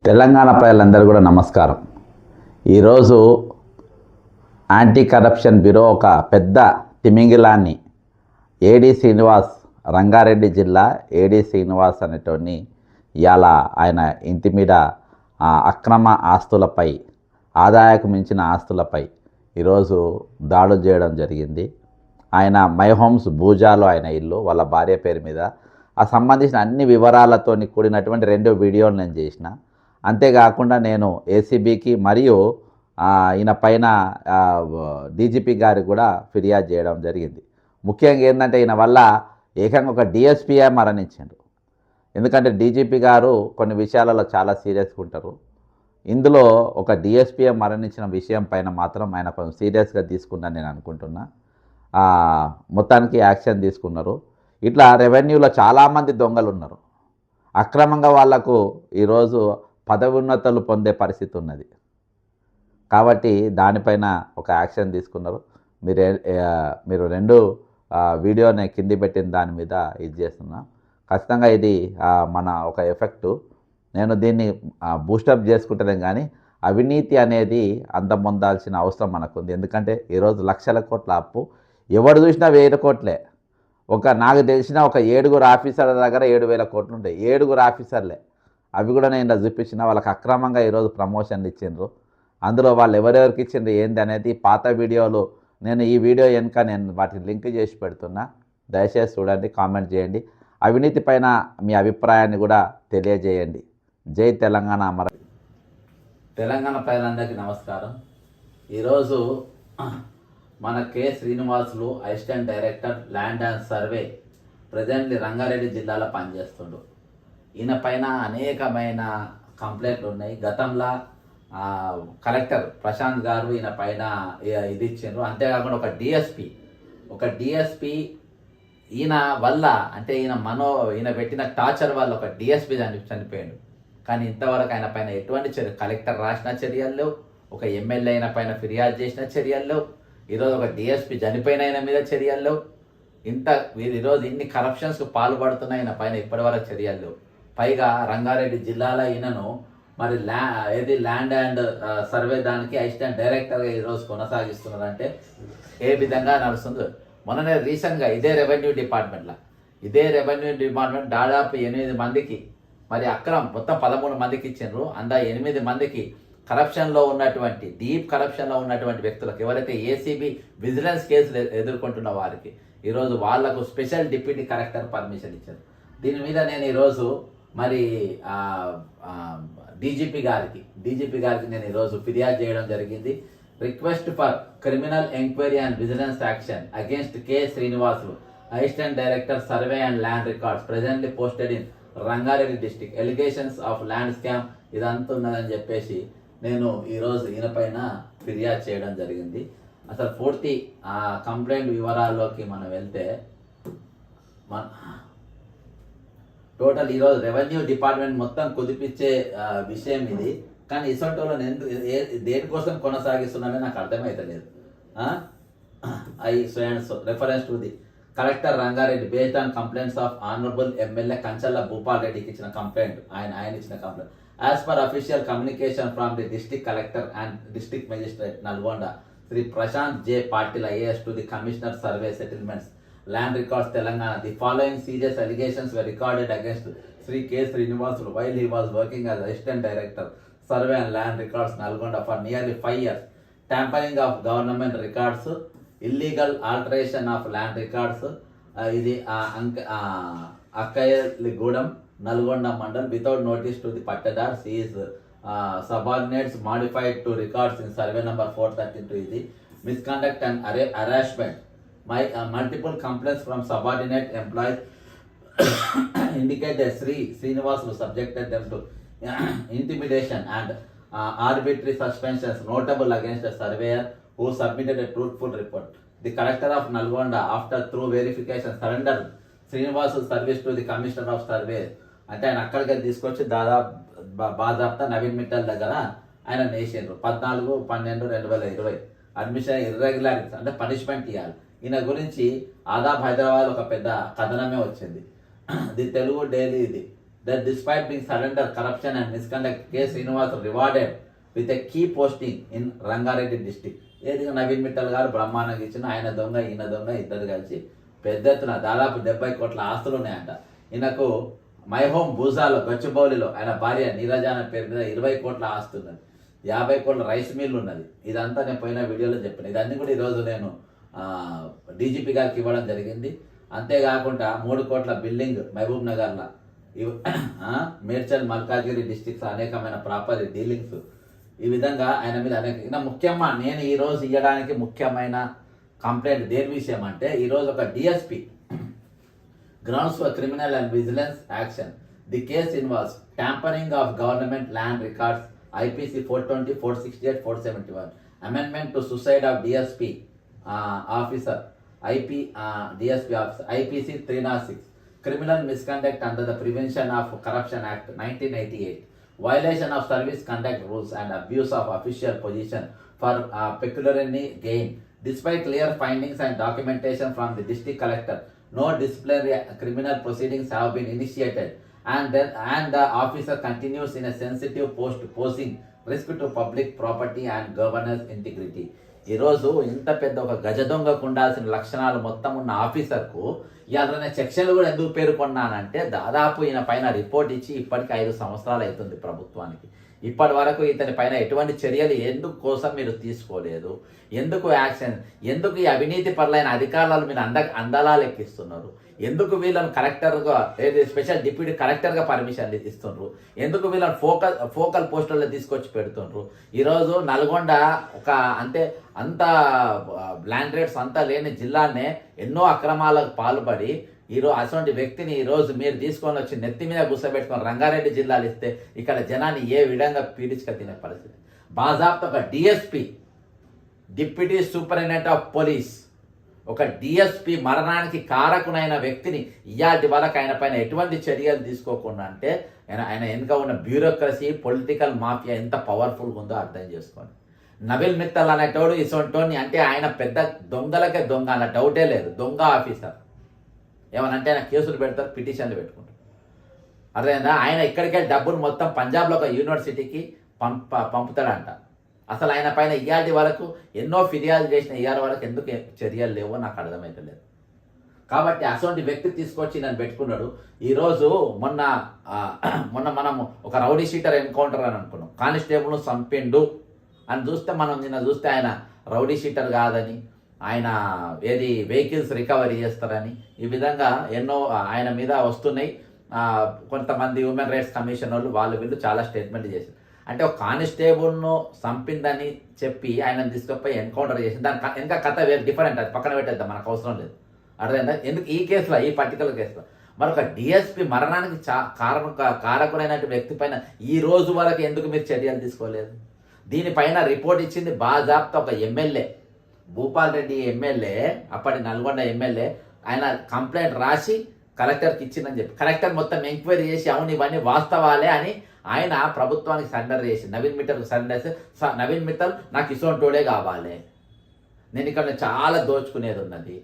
తెలంగాణ ప్రజలందరూ కూడా నమస్కారం. ఈరోజు యాంటీ కరప్షన్ బ్యూరో ఒక పెద్ద తిమింగిలాన్ని ఏడి శ్రీనివాస్, రంగారెడ్డి జిల్లా ఏడి శ్రీనివాస్ అనేటోని ఇవాళ ఆయన ఇంటి మీద అక్రమ ఆస్తులపై, ఆదాయకు మించిన ఆస్తులపై ఈరోజు దాడులు చేయడం జరిగింది. ఆయన మై హోమ్స్ భూజాలో ఆయన ఇల్లు, వాళ్ళ భార్య పేరు మీద ఆ సంబంధించిన అన్ని వివరాలతో కూడినటువంటి 2 వీడియోలు నేను చేసిన. అంతేకాకుండా నేను ఏసీబీకి మరియు ఈయన పైన డీజీపీ గారికి కూడా ఫిర్యాదు చేయడం జరిగింది. ముఖ్యంగా ఏంటంటే ఈయన వల్ల ఏకంగా ఒక డిఎస్పీఏ మరణించాడు. ఎందుకంటే డీజీపీ గారు కొన్ని విషయాలలో చాలా సీరియస్గా ఉంటారు. ఇందులో ఒక డిఎస్పీఏ మరణించిన విషయం పైన మాత్రం ఆయన కొంచెం సీరియస్గా తీసుకున్నాను నేను అనుకుంటున్నా. మొత్తానికి యాక్షన్ తీసుకున్నారు. ఇట్లా రెవెన్యూలో చాలామంది దొంగలు ఉన్నారు. అక్రమంగా వాళ్లకు ఈరోజు పదవోన్నతులు పొందే పరిస్థితి ఉన్నది. కాబట్టి దానిపైన ఒక యాక్షన్ తీసుకున్నారు. మీరు 2 వీడియోని కింది పెట్టిన దాని మీద ఇది చేస్తున్నా. ఖచ్చితంగా ఇది మన ఒక ఎఫెక్టు. నేను దీన్ని బూస్టప్ చేసుకుంటేనే కానీ అవినీతి అనేది అంతమొందాల్సిన అవసరం మనకుంది. ఎందుకంటే ఈరోజు లక్షల కోట్ల అప్పు, ఎవరు చూసినా 1000 కోట్లే. నాకు తెలిసిన ఒక 7 ఆఫీసర్ల దగ్గర 7,000 కోట్లు ఉంటాయి. 7 ఆఫీసర్లే. అవి కూడా నేను చూపించిన. వాళ్ళకి అక్రమంగా ఈరోజు ప్రమోషన్లు ఇచ్చిండ్రు. అందులో వాళ్ళు ఎవరెవరికి ఇచ్చిండ్రు ఏంది అనేది పాత వీడియోలు నేను ఈ వీడియో వెనుక నేను వాటిని లింక్ చేసి పెడుతున్నా. దయచేసి చూడండి, కామెంట్ చేయండి. అవినీతి పైన మీ అభిప్రాయాన్ని కూడా తెలియజేయండి. జై తెలంగాణ. తెలంగాణ ప్రజలందరికీ నమస్కారం. ఈరోజు మన K Srinivasulu assistant director land and survey, presently Rangareddy జిల్లాలో పనిచేస్తుండు. ఈయన పైన అనేకమైన కంప్లైంట్లు ఉన్నాయి. గతంలో కలెక్టర్ ప్రశాంత్ గారు ఈయన పైన ఇది ఇచ్చిండ్రు. అంతేకాకుండా ఒక డిఎస్పి ఈయన వల్ల, అంటే ఈయన పెట్టిన టార్చర్ వల్ల ఒక డిఎస్పి చనిపోయాడు. కానీ ఇంతవరకు ఆయన పైన ఎటువంటి కలెక్టర్ రాసిన చర్యలు లేవు, ఒక ఎమ్మెల్యే అయిన పైన ఫిర్యాదు చేసిన చర్యలు లేవు, ఈరోజు ఒక డిఎస్పి చనిపోయిన ఆయన మీద చర్యలు లేవు. ఈరోజు ఇన్ని కరప్షన్స్కు పాల్పడుతున్న ఆయన పైన ఇప్పటివరకు చర్యలు లేవు. పైగా రంగారెడ్డి జిల్లాలో ఈయనను మరి ల్యాండ్ అండ్ సర్వే దానికి అసిస్టెంట్ డైరెక్టర్గా ఈరోజు కొనసాగిస్తున్నారంటే ఏ విధంగా నడుస్తుందో. మొన్ననే రీసెంట్గా ఇదే రెవెన్యూ డిపార్ట్మెంట్ దాదాపు 8 మందికి మరి మొత్తం 13 మందికి ఇచ్చిండ్రు. 8 మందికి కరప్షన్లో ఉన్నటువంటి, డీప్ కరప్షన్లో ఉన్నటువంటి వ్యక్తులకు, ఎవరైతే ఏసీబీ విజిలెన్స్ కేసులు ఎదుర్కొంటున్న వారికి ఈరోజు వాళ్లకు స్పెషల్ డిప్యూటీ కలెక్టర్ పర్మిషన్ ఇచ్చారు. దీని మీద నేను ఈరోజు మరి డీజీపీ గారికి నేను ఈరోజు ఫిర్యాదు చేయడం జరిగింది. Request for criminal enquiry and vigilance action against K Srinivasulu, assistant director survey and land records, presently posted in Rangareddy district, allegations of land scam ఇదంతా ఉన్నదని చెప్పేసి నేను ఈరోజు ఈయన పైన ఫిర్యాదు చేయడం జరిగింది. అసలు పూర్తి కంప్లైంట్ వివరాల్లోకి మనం వెళ్తే, టోటల్ ఈరోజు రెవెన్యూ డిపార్ట్మెంట్ మొత్తం కుదిపించే విషయం ఇది. కానీ ఇసొంటోలో దేనికోసం కొనసాగిస్తున్నానో నాకు అర్థమైతలేదు. Reference to the collector Rangareddy based on complaints of honourable MLA Kanchalla Bhupal రెడ్డికి ఇచ్చిన కంప్లైంట్, ఆయన ఇచ్చిన complaint. As per official communication from the district collector and district magistrate Nalgonda Shri Prashant J Patil IAS to the commissioner survey settlements land records Telangana, the following serious allegations were recorded against Sri K. Srinivasulu while he was working as assistant director survey and land records Nalgonda for nearly 5 years. Tampering of government records, illegal alteration of land records, ఇది అక్కయ్యగూడెం Nalgonda mandal without notice to the pattadar. His subordinates modified to records in survey number 432. ఇది misconduct and harassment. Multiple complaints from subordinate employees indicate that Srinivasulu subjected them to intimidation and arbitrary suspensions notable against a surveyor who submitted a truthful report. The collector of Nalgonda, after through verification, surrendered Srinivasulu service to the commissioner of survey. అంటే ఆయన అక్కడికి తీసుకొచ్చి బాజాప్తా నవీన్ మిట్టల్ దగ్గర ఆయన నేసిండ్రు. 14/12/2020 admission irregularities అంటే punishment ఇవ్వాలి. ఈయన గురించి ఆదాబ్ హైదరాబాద్ ఒక పెద్ద కథనమే వచ్చింది. ది తెలుగు డైలీ ఇది that despite being surrender corruption and misconduct, K. Srinivas rewarded with a key posting in Rangareddy district. ఏదిగా నవీన్ మిట్టల్ గారు బ్రహ్మాండంగా ఇచ్చిన ఆయన దొంగ ఈయన దొంగ ఇద్దరు కలిసి పెద్ద ఎత్తున దాదాపు 70 కోట్ల ఆస్తులు ఉన్నాయంట. ఈయనకు మై హోమ్ భూజాలో గచ్చిబౌలిలో ఆయన భార్య నీరజ అనే పేరు మీద 20 కోట్ల ఆస్తి ఉన్నది, 50 కోట్ల రైస్ మిల్ ఉన్నది. ఇదంతా నేను పోయిన వీడియోలో చెప్పాను. ఇదన్నీ కూడా ఈరోజు నేను డీజీపీ గారికి ఇవ్వడం జరిగింది. అంతేకాకుండా 3 కోట్ల బిల్డింగ్ మహబూబ్ నగర్లో, మేడ్చల్ మల్కాజ్గిరి డిస్టిక్స్ అనేకమైన ప్రాపర్టీ డీలింగ్స్, ఈ విధంగా ఆయన మీద అనేక ముఖ్యంగా నేను ఈరోజు ఇవ్వడానికి ముఖ్యమైన కంప్లైంట్ దేని విషయం అంటే, ఈరోజు ఒక DSP grounds for criminal and vigilance action. The case involves tampering of government land records, IPC 420, 468, 471, amendment to suicide of DSP officer, DSP officer, IPC 306, criminal misconduct under the Prevention of Corruption Act 1988, violation of service conduct rules and abuse of official position for pecuniary gain. Despite clear findings and documentation from the district collector, no disciplinary criminal proceedings have been initiated, and the officer continues in a sensitive post, posing risk to public property and governance integrity. ఈరోజు ఇంత పెద్ద ఒక గజ దొంగకు ఉండాల్సిన లక్షణాలు మొత్తం ఉన్న ఆఫీసర్కు ఇవాళ సెక్షన్లు కూడా ఎందుకు పేర్కొన్నానంటే, దాదాపు ఈయన పైన రిపోర్ట్ ఇచ్చి ఇప్పటికి 5 సంవత్సరాలు అవుతుంది ప్రభుత్వానికి. ఇప్పటి వరకు ఇతని పైన ఎటువంటి చర్యలు ఎందుకు కోసం మీరు తీసుకోలేదు, ఎందుకు యాక్షన్, ఎందుకు ఈ అవినీతి పరులైన అధికారులను మీరు అందలా లెక్కిస్తున్నారు, ఎందుకు వీళ్ళని కలెక్టర్గా స్పెషల్ డిప్యూటీ కలెక్టర్గా పర్మిషన్ ఇస్తున్నారు, ఎందుకు వీళ్ళని ఫోకల్ పోస్టుల్లో తీసుకొచ్చి పెడుతుండ్రు. ఈరోజు నల్గొండ ఒక అంత ల్యాండ్ రేట్స్ అంతా లేని జిల్లానే ఎన్నో అక్రమాలకు పాల్పడి ఈరోజు అటువంటి వ్యక్తిని ఈరోజు మీరు తీసుకొని వచ్చి నెత్తి మీద గుసబెట్టుకొని రంగారెడ్డి జిల్లాలు ఇస్తే ఇక్కడ జనాన్ని ఏ విధంగా పీడించుక తినే పరిస్థితి. బాజాబ్తో ఒక DSP, deputy superintendent of police, ఒక డిఎస్పీ మరణానికి కారకునైన వ్యక్తిని ఇయాటి వరకు ఆయన పైన ఎటువంటి చర్యలు తీసుకోకుండా అంటే ఆయన వెనుక ఉన్న బ్యూరోక్రసీ, పొలిటికల్ మాఫియా ఎంత పవర్ఫుల్గా ఉందో అర్థం చేసుకోండి. నవీన్ మిత్తల్ అనేటోడు ఇసొంటోని అంటే ఆయన పెద్ద దొంగలకే దొంగ అన్న డౌటే లేదు. దొంగ ఆఫీసర్ ఏమనంటే ఆయన కేసులు పెడతారు, పిటిషన్లు పెట్టుకుంటారు. అర్థమైందా? ఆయన ఇక్కడికే డబ్బులు మొత్తం పంజాబ్లో ఒక యూనివర్సిటీకి పంపుతాడంట. అసలు ఆయన పైన ఇయాటి వరకు ఎన్నో ఫిర్యాదు చేసిన ఇయాల వరకు ఎందుకు చర్యలు లేవో నాకు అర్థమైతలేదు. కాబట్టి అటువంటి వ్యక్తి తీసుకొచ్చి నన్ను పెట్టుకున్నాడు. ఈరోజు మొన్న మనము ఒక రౌడీ షీటర్ ఎన్కౌంటర్ అని అనుకున్నాం, కానిస్టేబుల్ను చంపిండు అని చూస్తే మనం నిన్న చూస్తే ఆయన రౌడీ షీటర్ కాదని, ఆయన వెహికల్స్ రికవరీ చేస్తారని, ఈ విధంగా ఎన్నో ఆయన మీద వస్తున్నాయి. కొంతమంది హ్యూమన్ రైట్స్ కమిషన్ వాళ్ళు వీళ్ళు చాలా స్టేట్మెంట్ చేశారు. అంటే ఒక కానిస్టేబుల్ను చంపిందని చెప్పి ఆయనను తీసుకుపోయి ఎన్కౌంటర్ చేసి దాని ఇంకా కథ వేరే డిఫరెంట్, అది పక్కన పెట్టేద్దాం, మనకు అవసరం లేదు. అర్థమైందా? ఎందుకు ఈ కేసులో, ఈ పర్టికులర్ కేసులో మరొక డిఎస్పీ మరణానికి కారకుడైనటువంటి వ్యక్తి పైన ఈ రోజు వరకు ఎందుకు మీరు చర్యలు తీసుకోలేదు? దీనిపైన రిపోర్ట్ ఇచ్చింది బాజాబ్తో ఒక ఎమ్మెల్యే, భూపాల్ రెడ్డి ఎమ్మెల్యే, అప్పటి నల్గొండ ఎమ్మెల్యే. ఆయన కంప్లైంట్ రాసి కలెక్టర్కి ఇచ్చిందని చెప్పి కలెక్టర్ మొత్తం ఎంక్వైరీ చేసి అవును ఇవన్నీ వాస్తవాలే అని ఆయన ప్రభుత్వానికి సరెండర్ చేసి నవీన్ మిట్టల్కి సరెండర్ చేసి, నవీన్ మిట్టల్ నాకు ఇసోంటోడే కావాలి, నేను ఇక్కడ చాలా దోచుకునేది ఉన్నది,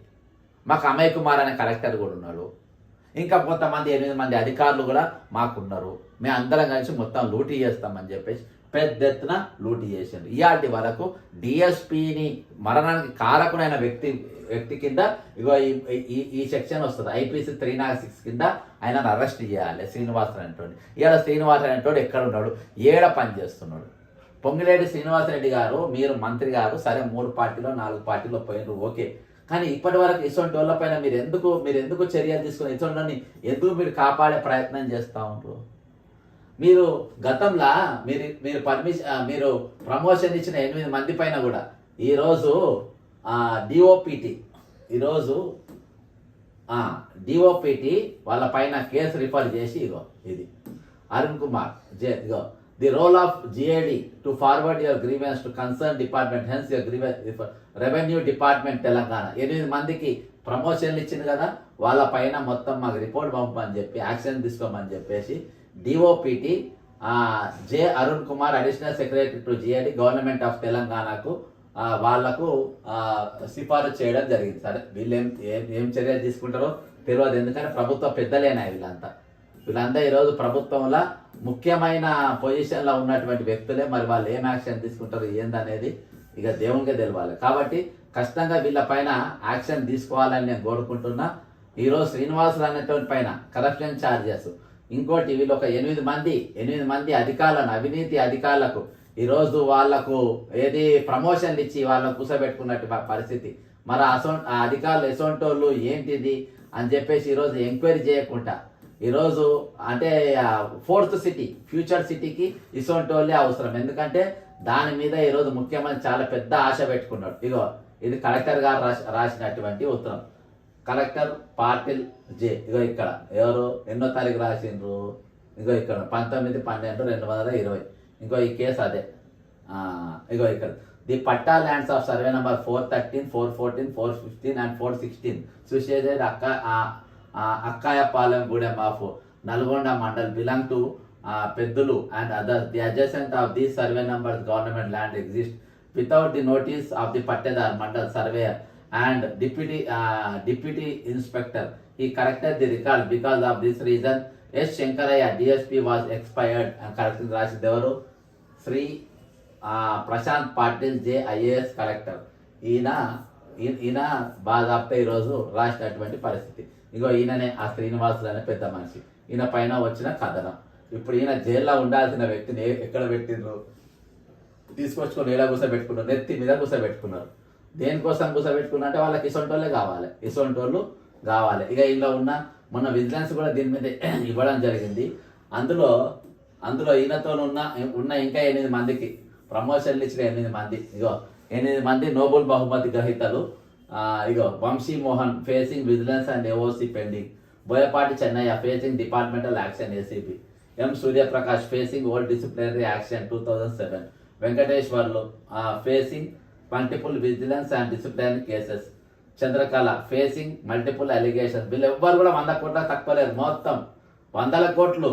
మాకు అమయ్ కుమార్ అనే కలెక్టర్ కూడా ఉన్నాడు, ఇంకా కొంతమంది 8 మంది అధికారులు కూడా మాకున్నారు, మేము అందరం కలిసి మొత్తం లూటీ చేస్తామని చెప్పేసి పెద్ద ఎత్తున లూటీ చేసిండు. ఇయాటి వరకు డిఎస్పీని మరణానికి కారకునైన వ్యక్తి కింద ఇగో ఈ సెక్షన్ వస్తుంది, IPC 306 కింద ఆయనను అరెస్ట్ చేయాలి. శ్రీనివాస్ అనేటువంటి ఇవాళ శ్రీనివాస్ అనేటువంటి ఎక్కడ ఉన్నాడు, ఏడ పని చేస్తున్నాడు? పొంగిలేటి శ్రీనివాసరెడ్డి గారు, మీరు మంత్రి గారు, సరే 3 పార్టీలో 4 పార్టీలో పోయినారు, ఓకే. కానీ ఇప్పటి వరకు ఇటువంటి వాళ్ళ పైన మీరు ఎందుకు చర్యలు తీసుకుని ఇటువంటి ఎందుకు మీరు కాపాడే ప్రయత్నం చేస్తూ ఉంటారు? మీరు గతంలో మీరు ప్రమోషన్ ఇచ్చిన 8 మంది పైన కూడా ఈరోజు డిఓపిటి వాళ్ళ పైన కేసు రిఫర్ చేసి ఇగో ఇది అరుణ్ కుమార్ ఇగో the role of GAD to forward your grievance to concern department, hence your grievance revenue department Telangana. 8 మందికి ప్రమోషన్లు ఇచ్చింది కదా, వాళ్ళ పైన మొత్తం మాకు రిపోర్ట్ పంపమని చెప్పి యాక్షన్ తీసుకోమని చెప్పేసి DOPT J Arun Kumar additional secretary to GAD government of తెలంగాణకు వాళ్లకు సిఫారసు చేయడం జరిగింది. సరే వీళ్ళు ఏం చర్యలు తీసుకుంటారో తెలియదు, ఎందుకంటే ప్రభుత్వ పెద్దలేనా వీళ్ళంతా. వీళ్ళందరూ ఈరోజు ప్రభుత్వంలో ముఖ్యమైన పొజిషన్లో ఉన్నటువంటి వ్యక్తులే. మరి వాళ్ళు ఏం యాక్షన్ తీసుకుంటారు ఏందనేది ఇక దేవునికే తెలవాలి. కాబట్టి ఖచ్చితంగా వీళ్ళ పైన యాక్షన్ తీసుకోవాలని నేను కోరుకుంటున్నా. ఈరోజు శ్రీనివాసులు అనేటువంటి పైన కరప్షన్ ఛార్జెస్, ఇంకోటి వీళ్ళు ఒక 8 మంది అధికారులను, అవినీతి అధికారులకు ఈరోజు వాళ్లకు ఏది ప్రమోషన్లు ఇచ్చి వాళ్ళకు కూసబెట్టుకున్నట్టు పరిస్థితి. మరి ఆ అధికారులు ఎసొంటోళ్ళు ఏంటిది అని చెప్పేసి ఈరోజు ఎంక్వైరీ చేయకుండా ఈరోజు అంటే 4th సిటీ ఫ్యూచర్ సిటీకి ఇసొంటోళ్ళే అవసరం. ఎందుకంటే దాని మీద ఈరోజు ముఖ్యమంత్రి చాలా పెద్ద ఆశ పెట్టుకున్నాడు. ఇగో ఇది కలెక్టర్ గారు రాసినటువంటి ఉత్తరం. కలెక్టర్ పాటిల్ జే. ఇగో ఇక్కడ ఎవరు ఎన్నో తారీఖు రాసిండ్రు, ఇగో ఇక్కడ 19/12/2020. ఇంకో ఈ కేసు అదే. ఇగో ఇక్కడ the patta lands of survey number 413, 414, 415 and 416 సుషేజెడ్ Akkayapalem Gudem of Nalgonda mandal belong to పెద్దలు and others. The adjacent of these survey numbers government land exist without the notice of the Pattedar Mandal surveyor and deputy inspector. He corrected the record. Because of this reason, S. Shankaraya DSP was expired. And correcting Rashi Devaru Sri Prashant Patil J. IAS collector. ఈయన బాధాప్త ఈరోజు రాసినటువంటి పరిస్థితి. ఇగో ఈయననే ఆ శ్రీనివాసులు అనే పెద్ద మనిషి. ఈయన పైన వచ్చిన కథనం. ఇప్పుడు ఈయన జైల్లో ఉండాల్సిన వ్యక్తిని ఎక్కడ పెట్టిండ్రు, తీసుకొచ్చుకొని ఏడా కూసబెట్టుకున్నారు, నెత్తి మీద కూసబెట్టుకున్నారు. దేనికోసం కూసబెట్టుకున్నారు అంటే వాళ్ళకి ఇసొంటోళ్ళే కావాలి, ఇసొంటోళ్ళు కావాలి. ఇక ఇంట్లో మొన్న విజిలెన్స్ కూడా దీని మీద ఇవ్వడం జరిగింది. అందులో ఈయనతో ఉన్న ఇంకా 8 మందికి ప్రమోషన్లు ఇచ్చిన 8 మంది. ఇగో 8 మంది నోబెల్ బహుమతి గ్రహీతలు. ఇగో Vamshi Mohan facing vigilance and AOC pending. Boyapati Chennaiah facing departmental action ACB. M Suryaprakash facing old disciplinary action 2007. Venkateswarlu facing multiple vigilance and disciplinary cases. Chandrakala facing multiple allegations. వీళ్ళు ఎవ్వరు కూడా 100 కోట్ల తక్కువ లేరు, మొత్తం 100 కోట్లు.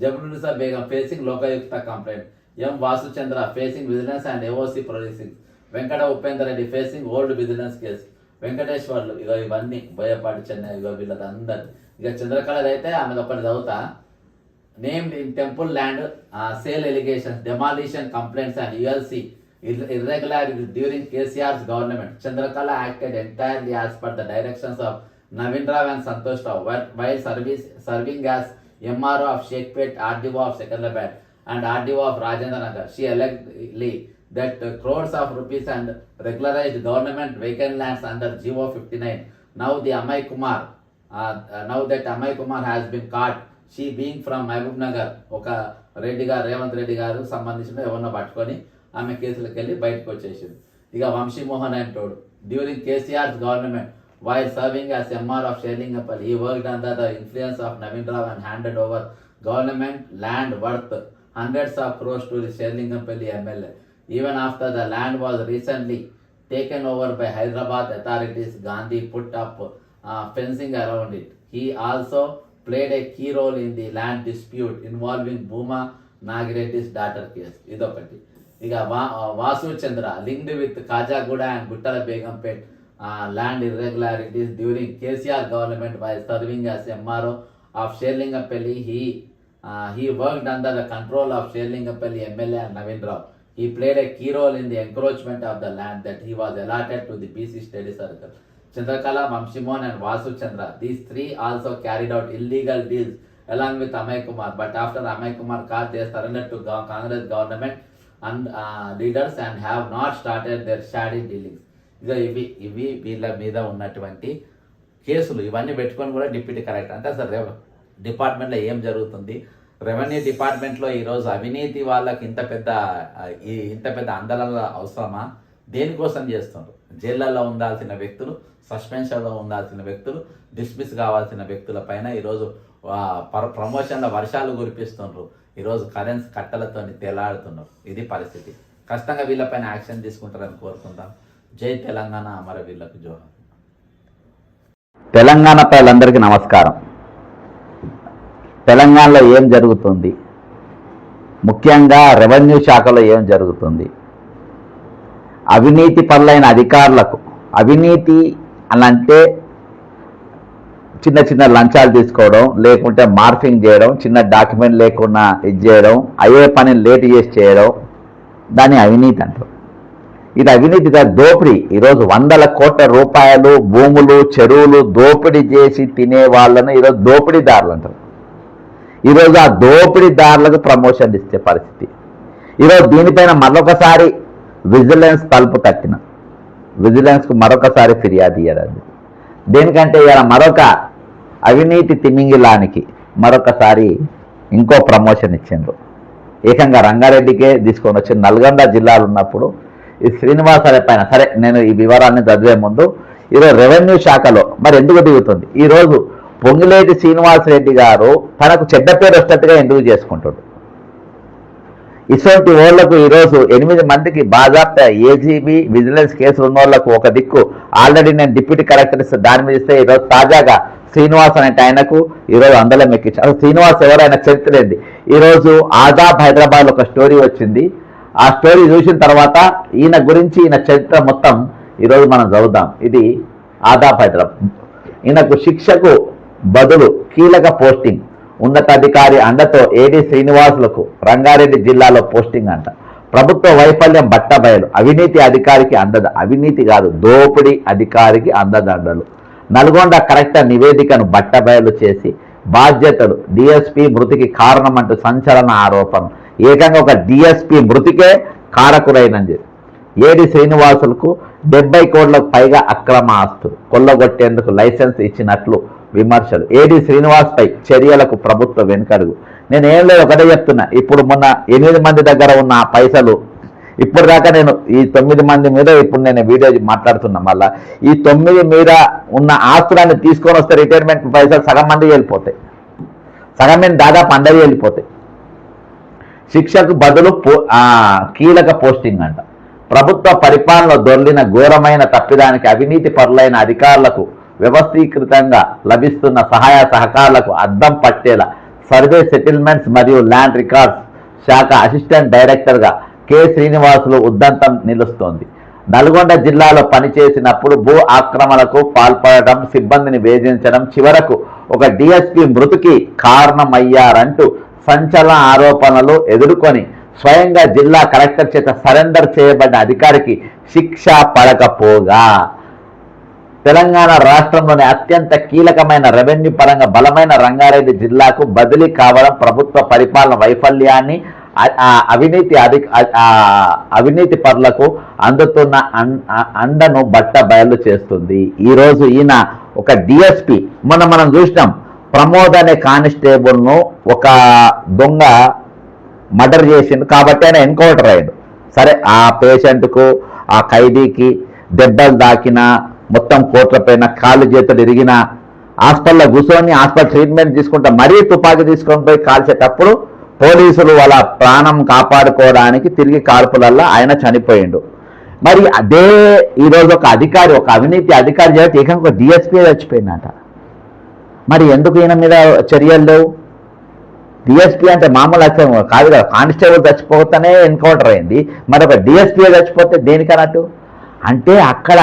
Jabulunisa Begum facing Lokayukta complaint. M Vasuchandra facing vigilance and AOC proceedings. Venkata Upender Reddy facing old vigilance case. Venkateswarlu ఇగో ఇవన్నీ బోయపాటి చెన్నై ఇగో వీళ్ళదందరు. ఇక చంద్రకళది అయితే ఆమె ఒకటి చదువుతా. Named in temple land sale allegations, demolition complaints and ULC irregularities during KCR's government. Chandrakala acted entirely as per the directions of Navin Rao and Santosh Rao while serving as MRO of Sheikhpet, RDO of Secunderabad and RDO of Rajendra Nagar. She allegedly that crores of rupees and regularized government vacant lands under GO 59. Now that Amay Kumar has been caught, she being from Mahbubnagar. ఒక రెడ్డి గారు, రేవంత్ రెడ్డి గారు సంబంధించిన ఎవరినో పట్టుకొని ఆమె కేసులకు వెళ్ళి బయటకు వచ్చేసింది. ఇక వంశీ మోహన్ అంటోడు during KCR's government while serving as MR of Serilingampally. He worked under the influence of Naveen Rao and handed over government land worth hundreds of crores to the Serilingampally MLA. Even after the land was recently taken over by Hyderabad authorities, Gandhi put up fencing around it. He also played a key role in the land dispute involving Bhuma Nagireddy's daughter case. Idokati. Iga Vasu Chandra linked with Kajaguda and Guttala Begumpet land irregularities during KCR government while serving as MRO of Sherlingapalli. He worked under the control of Sherlingapalli MLA and Navin Rao. He played a key role in the encroachment of the land that he was allotted to the BC study circle. Chandrakala, Mamshimon and Vasu Chandra. These three also carried out illegal deals along with Amay Kumar. But after Amay Kumar caught, they surrendered to Congress government and leaders and have not started their shady dealings. ఇవి వీళ్ళ మీద ఉన్నటువంటి కేసులు ఇవన్నీ పెట్టుకొని కూడా deputy collector అంటే అసలు డిపార్ట్మెంట్లో ఏం జరుగుతుంది, రెవెన్యూ డిపార్ట్మెంట్లో ఈరోజు అవినీతి వాళ్ళకి ఇంత పెద్ద ఆందోళన అవసరమా, దేనికోసం చేస్తున్నారు? జైళ్ళల్లో ఉండాల్సిన వ్యక్తులు, సస్పెన్షన్లో ఉండాల్సిన వ్యక్తులు, డిస్మిస్ కావాల్సిన వ్యక్తుల పైన ఈరోజు ప్రమోషన్ల వర్షాలు కురిపిస్తున్నారు. ఈరోజు కరెన్సీ కట్టలతో తేలాడుతున్నారు. ఇది పరిస్థితి. ఖచ్చితంగా వీళ్ళపైన యాక్షన్ తీసుకుంటారని కోరుకుందాం. జై తెలంగాణ, అమర వీళ్ళకు జోహార్. తెలంగాణ ప్రజలందరికీ నమస్కారం. తెలంగాణలో ఏం జరుగుతుంది, ముఖ్యంగా రెవెన్యూ శాఖలో ఏం జరుగుతుంది, అవినీతి పరులైన అధికారులకు, అవినీతి అనంటే చిన్న చిన్న లంచాలు తీసుకోవడం, లేకుంటే మార్ఫింగ్ చేయడం, చిన్న డాక్యుమెంట్ లేకుండా ఇది చేయడం, అయ్యే పని లేట్ చేసి చేయడం, దాన్ని అవినీతి అంటారు. ఇది అవినీతిగా దోపిడీ. ఈరోజు 100 కోట్ల రూపాయలు భూములు, చెరువులు దోపిడీ చేసి తినే వాళ్ళను ఈరోజు దోపిడీదారులు అంటారు. ఈరోజు ఆ దోపిడీదారులకు ప్రమోషన్ ఇచ్చే పరిస్థితి. ఈరోజు దీనిపైన మరొకసారి విజిలెన్స్ తలుపు తట్టిన విజిలెన్స్కు మరొకసారి ఫిర్యాదు ఇయ్యడం. దేనికంటే ఇలా మరొక అవినీతి తిమింగిలానికి మరొకసారి ఇంకో ప్రమోషన్ ఇచ్చిండ్రు. ఏకంగా రంగారెడ్డికే తీసుకొని వచ్చి నల్గొండ జిల్లాలో ఉన్నప్పుడు ఈ శ్రీనివాసరావు పైన, సరే నేను ఈ వివరాన్ని చదివే ముందు ఈరోజు రెవెన్యూ శాఖలో మరి ఎందుకు దిగుతుంది? ఈరోజు పొంగిలేటి శ్రీనివాసరెడ్డి గారు తనకు చెడ్డ పేరు వచ్చేట్టుగా ఎందుకు చేసుకుంటాడు? ఇటువంటి వాళ్ళకు ఈరోజు 8 మందికి బాజాప్తా ఏజీబీ విజిలెన్స్ కేసులు ఉన్న వాళ్ళకు ఒక దిక్కు ఆల్రెడీ నేను డిప్యూటీ కలెక్టర్ ఇస్తే దాని మీద ఇస్తే ఈరోజు తాజాగా శ్రీనివాస్ అనేటి ఆయనకు ఈరోజు అందలం ఎక్కించారు. అసలు శ్రీనివాస్ ఎవరైనా చరిత్ర ఏంది? ఈరోజు ఆదాబ్ హైదరాబాద్ ఒక స్టోరీ వచ్చింది. ఆ స్టోరీ చూసిన తర్వాత ఈయన గురించి ఈయన చరిత్ర మొత్తం ఈరోజు మనం చదువుదాం. ఇది ఆదాబ్ హైదరాబాద్. ఈయనకు శిక్షకు బదులు కీలక పోస్టింగ్, ఉన్నతాధికారి అండతో ఏడీ శ్రీనివాసులకు రంగారెడ్డి జిల్లాలో పోస్టింగ్ అంట. ప్రభుత్వ వైఫల్యం బట్టబయలు, అవినీతి అధికారికి అవినీతి కాదు దోపిడీ అధికారికి అందదండలు. నల్గొండ కలెక్టర్ నివేదికను బట్టబయలు చేసి బాధ్యతలు, డిఎస్పీ మృతికి కారణమంటూ సంచలన ఆరోపణ. ఏకంగా ఒక డిఎస్పీ మృతికే కారకులైనది. ఏడీ శ్రీనివాసులకు 70 కోట్లకు పైగా అక్రమ ఆస్తులు కొల్లగొట్టేందుకు లైసెన్స్ ఇచ్చినట్లు విమర్శలు. ఏడీ శ్రీనివాస్ పై చర్యలకు ప్రభుత్వ వెనుకడుగు. నేను ఏం లేదు, ఒకటే చెప్తున్నా. ఇప్పుడు మొన్న 8 మంది దగ్గర ఉన్న పైసలు ఇప్పుడు దాకా నేను ఈ 9 మంది మీద ఇప్పుడు నేను వీడియో మాట్లాడుతున్నా. మళ్ళా ఈ 9 మీద ఉన్న ఆస్తులాన్ని తీసుకొని వస్తే రిటైర్మెంట్ పైసలు సగం మంది వెళ్ళిపోతాయి, సగం మంది దాదాపు అందరూ వెళ్ళిపోతాయి. శిక్షకు బదులు కీలక పోస్టింగ్ అంట. ప్రభుత్వ పరిపాలనలో దొర్లిన ఘోరమైన తప్పిదానికి అవినీతి పరులైన అధికారులకు వ్యవస్థీకృతంగా లభిస్తున్న సహాయ సహకారాలకు అద్దం పట్టేలా సర్వే సెటిల్మెంట్స్ మరియు ల్యాండ్ రికార్డ్స్ శాఖ అసిస్టెంట్ డైరెక్టర్గా కె శ్రీనివాసులు ఉద్దంతం నిలుస్తోంది. నల్గొండ జిల్లాలో పనిచేసినప్పుడు భూ ఆక్రమణకు పాల్పడటం, సిబ్బందిని వేధించడం, చివరకు ఒక డిఎస్పీ మృతికి కారణమయ్యారంటూ సంచలన ఆరోపణలు ఎదుర్కొని స్వయంగా జిల్లా కలెక్టర్ చేత సరెండర్ చేయబడ్డ అధికారికి శిక్ష పడకపోగా తెలంగాణ రాష్ట్రంలోని అత్యంత కీలకమైన రెవెన్యూ పరంగా బలమైన రంగారెడ్డి జిల్లాకు బదిలీ కావడం ప్రభుత్వ పరిపాలన వైఫల్యాన్ని, అవినీతి పరులకు అందుతున్న అండను బయలు చేస్తుంది. ఈరోజు ఈయన ఒక డిఎస్పి, మొన్న మనం చూసినాం ప్రమోద్ అనే కానిస్టేబుల్ను ఒక దొంగ మర్డర్ చేసిండు కాబట్టి ఆయన ఎన్కౌంటర్ అయ్యాడు. సరే ఆ పేషెంట్కు ఆ ఖైదీకి దెబ్బలు దాకిన, మొత్తం కోట్ల పైన కాళ్ళు చేతులు ఇరిగిన, హాస్పిటల్లో కూర్చొని హాస్పిటల్ ట్రీట్మెంట్ తీసుకుంటా మరీ తుపాకీ తీసుకొని పోయి కాల్చేటప్పుడు పోలీసులు వాళ్ళ ప్రాణం కాపాడుకోవడానికి తిరిగి కాల్పులల్లో ఆయన చనిపోయిండు. మరి అదే ఈరోజు ఒక అధికారి, ఒక అవినీతి అధికారి చేస్తే ఏకంగా ఒక డిఎస్పీ చచ్చిపోయిందట. మరి ఎందుకు ఈయన మీద చర్యలు లేవు? డిఎస్పీ అంటే మామూలు అర్థం కాదు కదా, కానిస్టేబుల్ చచ్చిపోతేనే ఎన్కౌంటర్ అయింది, మరి ఒక డిఎస్పీ చచ్చిపోతే దేనికన్నట్టు? అంటే అక్కడ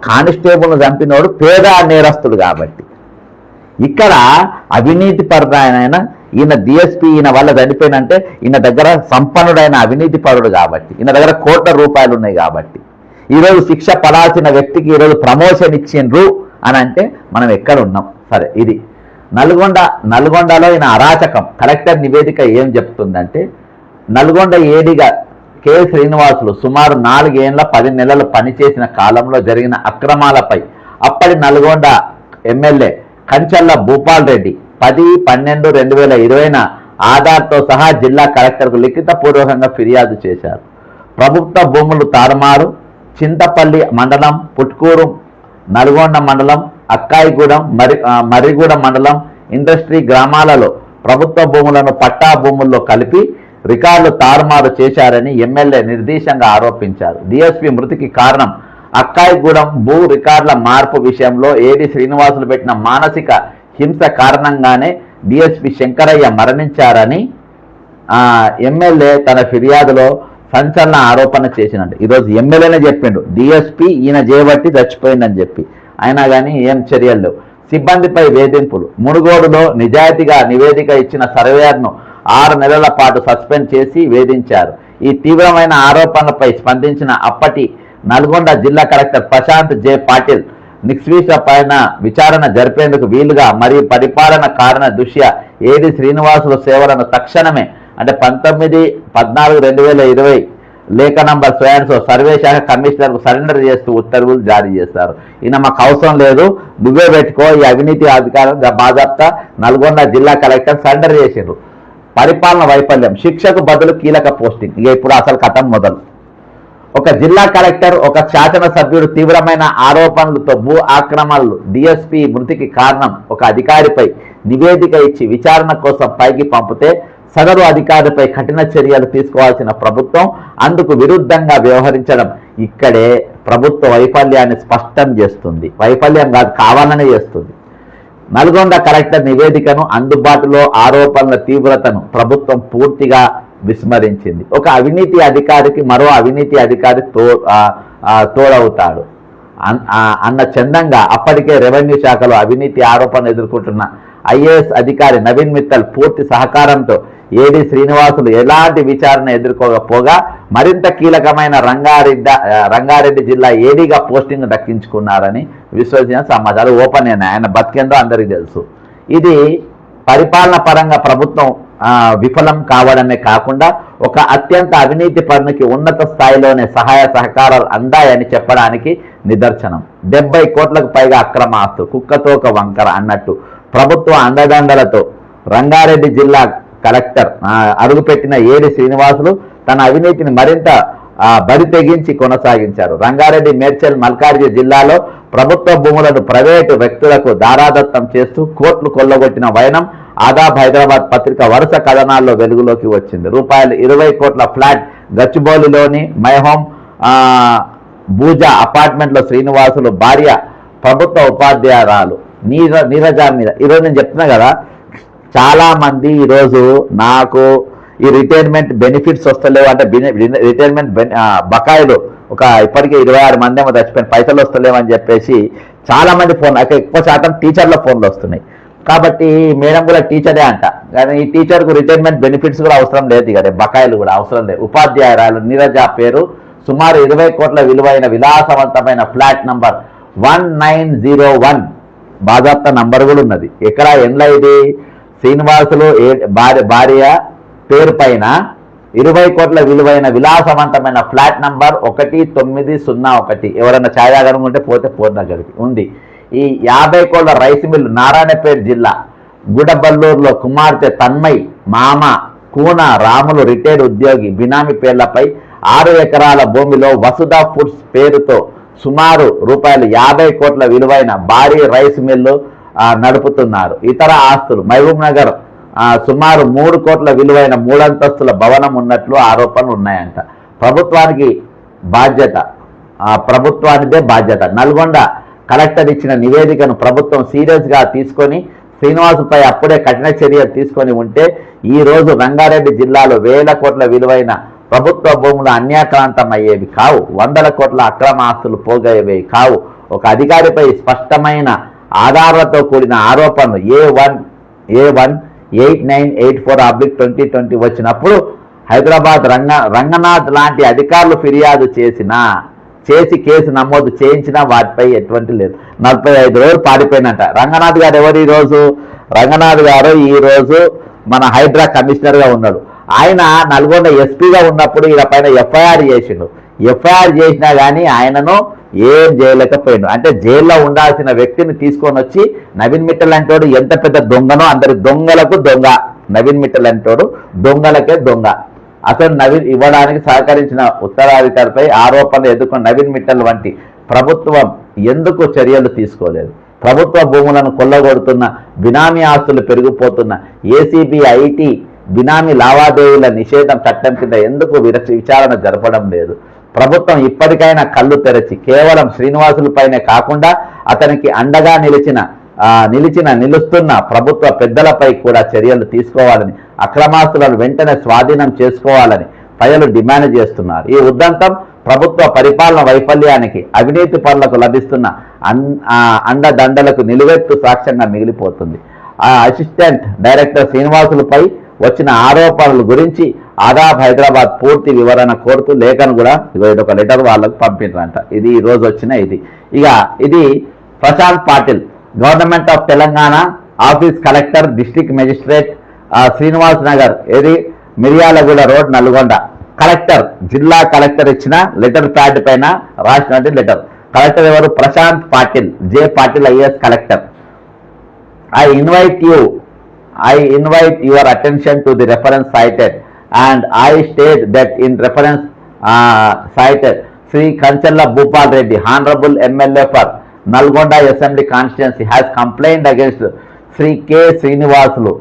కానిస్టేబుల్ను చంపినోడు పేద నేరస్తుడు కాబట్టి, ఇక్కడ అవినీతి పరుడైన ఈయన డిఎస్పీ ఈయన వల్ల చనిపోయినంటే ఈయన దగ్గర సంపన్నుడైన అవినీతి పరుడు కాబట్టి, ఈయన దగ్గర కోట్ల రూపాయలు ఉన్నాయి కాబట్టి ఈరోజు శిక్ష పడాల్సిన వ్యక్తికి ఈరోజు ప్రమోషన్ ఇచ్చిండ్రు అని అంటే మనం ఎక్కడ ఉన్నాం? సరే, ఇది నల్గొండలో ఈయన అరాచకం. కలెక్టర్ నివేదిక ఏం చెప్తుందంటే, నల్గొండ ఏడీగా కె శ్రీనివాసులు సుమారు 4 ఏళ్ల 10 నెలలు పనిచేసిన కాలంలో జరిగిన అక్రమాలపై అప్పటి నల్గొండ ఎమ్మెల్యే కంచర్ల భూపాల్ రెడ్డి 10/12/2020న ఆధార్తో సహా జిల్లా కలెక్టర్కు లిఖితపూర్వకంగా ఫిర్యాదు చేశారు. ప్రభుత్వ భూములు తారుమారు, చింతపల్లి మండలం, పుట్కూరు నల్గొండ మండలం, అక్కాయిగూడెం, మర్రిగూడెం మండలం, ఇండస్ట్రీ గ్రామాలలో ప్రభుత్వ భూములను పట్టా భూముల్లో కలిపి రికార్డులు తారుమారు చేశారని ఎమ్మెల్యే నిర్దేశంగా ఆరోపించారు. డిఎస్పీ మృతికి కారణం అక్కాయిగూడెం భూ రికార్డుల మార్పు విషయంలో ఏడీ శ్రీనివాసులు పెట్టిన మానసిక హింస కారణంగానే డిఎస్పీ శంకరయ్య మరణించారని ఎమ్మెల్యే తన ఫిర్యాదులో సంచలన ఆరోపణ చేసినట్టు ఈరోజు ఎమ్మెల్యేనే చెప్పిండు, డిఎస్పీ ఈయన చేయబట్టి చచ్చిపోయిందని చెప్పి. అయినా కానీ ఏం చర్యలు లేవు. సిబ్బందిపై వేధింపులు. మునుగోడులో నిజాయితీగా నివేదిక ఇచ్చిన సర్వేయర్ను 6 నెలల పాటు సస్పెండ్ చేసి వేధించారు. ఈ తీవ్రమైన ఆరోపణలపై స్పందించిన అప్పటి నల్గొండ జిల్లా కలెక్టర్ ప్రశాంత్ జె పాటిల్ నిక్స్వీష పైన విచారణ జరిపేందుకు వీలుగా మరియు పరిపాలన కారణ దృష్ట్యా ఏడి శ్రీనివాసుల సేవలను తక్షణమే అంటే 19/14/2020 లేఖ నంబర్ స్వయంతో సర్వే శాఖ కమిషనర్కు సరెండర్ చేస్తూ ఉత్తర్వులు జారీ చేస్తారు. ఈయన మాకు అవసరం లేదు, నువ్వే పెట్టుకో ఈ అవినీతి అధికారం బాజాప్తా నల్గొండ జిల్లా కలెక్టర్ సరెండర్ చేసిండ్రు. పరిపాలన వైఫల్యం, శిక్షకు బదులు కీలక పోస్టింగ్. ఇక ఇప్పుడు అసలు కథం మొదలు. ఒక జిల్లా కలెక్టర్, ఒక శాసనసభ్యుడు తీవ్రమైన ఆరోపణలతో భూ ఆక్రమణలు, డిఎస్పీ మృతికి కారణం ఒక అధికారిపై నివేదిక ఇచ్చి విచారణ కోసం పైకి పంపితే సదరు అధికారిపై కఠిన చర్యలు తీసుకోవాల్సిన ప్రభుత్వం అందుకు విరుద్ధంగా వ్యవహరించడం ఇక్కడే ప్రభుత్వ వైఫల్యాన్ని స్పష్టం చేస్తుంది. వైఫల్యం కాదు, కావాలనే చేస్తుంది. నల్గొండ కలెక్టర్ నివేదికను, అందుబాటులో ఆరోపణల తీవ్రతను ప్రభుత్వం పూర్తిగా విస్మరించింది. ఒక అవినీతి అధికారికి మరో అవినీతి అధికారి తోడవుతాడు అన్న చందంగా అప్పటికే రెవెన్యూ శాఖలో అవినీతి ఆరోపణలు ఎదుర్కొంటున్న ఐఏఎస్ అధికారి నవీన్ మిత్తల్ పూర్తి సహకారంతో ఏడి శ్రీనివాసులు ఎలాంటి విచారణ ఎదుర్కోకపోగా మరింత కీలకమైన రంగారెడ్డి జిల్లా ఏడీగా పోస్టింగ్ దక్కించుకున్నారని విశ్వసనీయ సమాచారం. ఓపెన్ అయినా ఆయన బతికేందో అందరికీ తెలుసు. ఇది పరిపాలన పరంగా ప్రభుత్వం విఫలం కావడమే కాకుండా ఒక అత్యంత అవినీతి పరునికి ఉన్నత స్థాయిలోనే సహాయ సహకారాలు అందాయని చెప్పడానికి నిదర్శనం. 70 కోట్లకు పైగా అక్రమ ఆస్తులు, కుక్కతోక వంకర అన్నట్టు ప్రభుత్వ అండదండలతో రంగారెడ్డి జిల్లా కలెక్టర్ అడుగుపెట్టిన ఏడి శ్రీనివాసులు తన అవినీతిని మరింత బరి తెగించి కొనసాగించారు. రంగారెడ్డి, మేడ్చల్, మల్కాజ్గిరి జిల్లాలో ప్రభుత్వ భూములను ప్రైవేటు వ్యక్తులకు దారాదత్తం చేస్తూ కోట్లు కొల్లగొట్టిన వైనం ఆదాబ్ హైదరాబాద్ పత్రిక వరుస కథనాల్లో వెలుగులోకి వచ్చింది. ₹20 కోట్ల ఫ్లాట్ గచ్చిబౌలిలోని మైహోమ్ బూజా అపార్ట్మెంట్లో శ్రీనివాసులు భార్య ప్రభుత్వ ఉపాధ్యాయురాలు నీరజ మీద. ఈరోజు నేను చెప్తున్నా కదా, చాలా మంది ఈరోజు నాకు ఈ రిటైర్మెంట్ బెనిఫిట్స్ వస్తలేవు అంటే రిటైర్మెంట్ బకాయిలు ఇప్పటికే 26 మంది ఏమో చచ్చిపోయిన పైసలు వస్తలేవు అని చెప్పేసి చాలా మంది ఫోన్, అయితే ఎక్కువ శాతం టీచర్ల ఫోన్లు వస్తున్నాయి. కాబట్టి మేడం కూడా టీచరే అంట, కానీ ఈ టీచర్కు రిటైర్మెంట్ బెనిఫిట్స్ కూడా అవసరం లేదు, ఇక బకాయిలు కూడా అవసరం లేదు. ఉపాధ్యాయురాలు నీరజ పేరు సుమారు 20 కోట్ల విలువైన విలాసవంతమైన ఫ్లాట్ నంబర్ 1901 బాజాప్తా నంబర్ కూడా ఉన్నది. ఎక్కడ ఎండ్ల ఇది శ్రీనివాసులు భార్య పేరు పైన 20 కోట్ల విలువైన విలాసవంతమైన ఫ్లాట్ నంబర్ 1901. ఎవరన్నా ఛాయాగరం ఉంటే పోతే పోర్నగర్కి ఉంది. ఈ 50 కోట్ల రైస్ మిల్లు నారాయణపేట జిల్లా గుడబల్లూరులో కుమార్తె తన్మయ్ మామ కూన రాములు రిటైర్డ్ ఉద్యోగి బినామీ పేర్లపై 6 ఎకరాల భూమిలో వసుధా ఫుడ్స్ పేరుతో సుమారు ₹50 కోట్ల విలువైన భారీ రైస్ మిల్లు నడుపుతున్నారు. ఇతర ఆస్తులు మహబూబ్ నగర్ సుమారు 3 కోట్ల విలువైన 3 అంతస్తుల భవనం ఉన్నట్లు ఆరోపణలు ఉన్నాయంట. ప్రభుత్వానిదే బాధ్యత. నల్గొండ కలెక్టర్ ఇచ్చిన నివేదికను ప్రభుత్వం సీరియస్గా తీసుకొని శ్రీనివాసుపై అప్పుడే కఠిన చర్యలు తీసుకొని ఉంటే ఈ రోజు రంగారెడ్డి జిల్లాలో 1000 కోట్ల విలువైన ప్రభుత్వ భూములు అన్యాక్రాంతం అయ్యేవి కావు, 100 కోట్ల అక్రమ ఆస్తులు పోగయ్యేవి కావు. ఒక అధికారిపై స్పష్టమైన ఆధారాలతో కూడిన ఆరోపణలు A18984/2020 వచ్చినప్పుడు హైదరాబాద్ రంగనాథ్ లాంటి అధికారులు ఫిర్యాదు చేసి కేసు నమోదు చేయించినా వాటిపై ఎటువంటి లేదు. 45 రోజులు పారిపోయినట్ట. రంగనాథ్ గారు ఎవరు ఈరోజు? రంగనాథ్ గారు ఈరోజు మన హైడ్రా కమిషనర్గా ఉన్నాడు. ఆయన నల్గొండ ఎస్పీగా ఉన్నప్పుడు ఈయన పైన ఎఫ్ఐఆర్ చేసిండు. ఎఫ్ఐఆర్ చేసినా కానీ ఆయనను ఏం చేయలేకపోయిండు. అంటే జైల్లో ఉండాల్సిన వ్యక్తిని తీసుకొని వచ్చి నవీన్ మిట్టల్ అంటోడు ఎంత పెద్ద దొంగనో అందరి దొంగలకు దొంగ. నవీన్ మిట్టల్ అంటోడు దొంగలకే దొంగ. అసలు నవీన్ ఇవ్వడానికి సహకరించిన ఉత్తరాధికారిపై ఆరోపణలు ఎదుర్కొన్న నవీన్ మిట్టల్ వంటి ప్రభుత్వం ఎందుకు చర్యలు తీసుకోలేదు? ప్రభుత్వ భూములను కొల్లగొడుతున్న, బినామీ ఆస్తులు పెరిగిపోతున్న ఏసీబీ ఐటీ బినామీ లావాదేవీల నిషేధం చట్టం కింద ఎందుకు విచారణ జరపడం లేదు? ప్రభుత్వం ఇప్పటికైనా కళ్ళు తెరచి కేవలం శ్రీనివాసులపైనే కాకుండా అతనికి అండగా నిలుస్తున్న ప్రభుత్వ పెద్దలపై కూడా చర్యలు తీసుకోవాలని, అక్రమాస్తులను వెంటనే స్వాధీనం చేసుకోవాలని ప్రజలు డిమాండ్ చేస్తున్నారు. ఈ ఉదంతం ప్రభుత్వ పరిపాలన వైఫల్యానికి అవినీతి పరులకు లభిస్తున్న అండదండలకు నిలువెత్తు సాక్ష్యంగా మిగిలిపోతుంది. ఆ అసిస్టెంట్ డైరెక్టర్ శ్రీనివాసులపై వచ్చిన ఆరోపణల గురించి ఆదాబ్ హైదరాబాద్ పూర్తి వివరణ కోరుతూ లేఖను కూడా ఒక లెటర్ వాళ్ళకు పంపినారంట. ఇది ఈ రోజు వచ్చిన ఇది Prashant Patil, government of Telangana office collector district magistrate Srinivas Nagar, Miryalaguda road, Nalgonda. Collector, జిల్లా కలెక్టర్ ఇచ్చిన లెటర్ ప్యాడ్ పైన రాసినటువంటి లెటర్. కలెక్టర్ ఎవరు? Prashant Patil, J Patil IAS collector. I invite your attention to the reference cited, and I state that in reference cited, Sri Kanchalla Bhupal Reddy, Honorable MLA for Nalgonda Assembly Constituency, has complained against Sri K. Srinivasulu,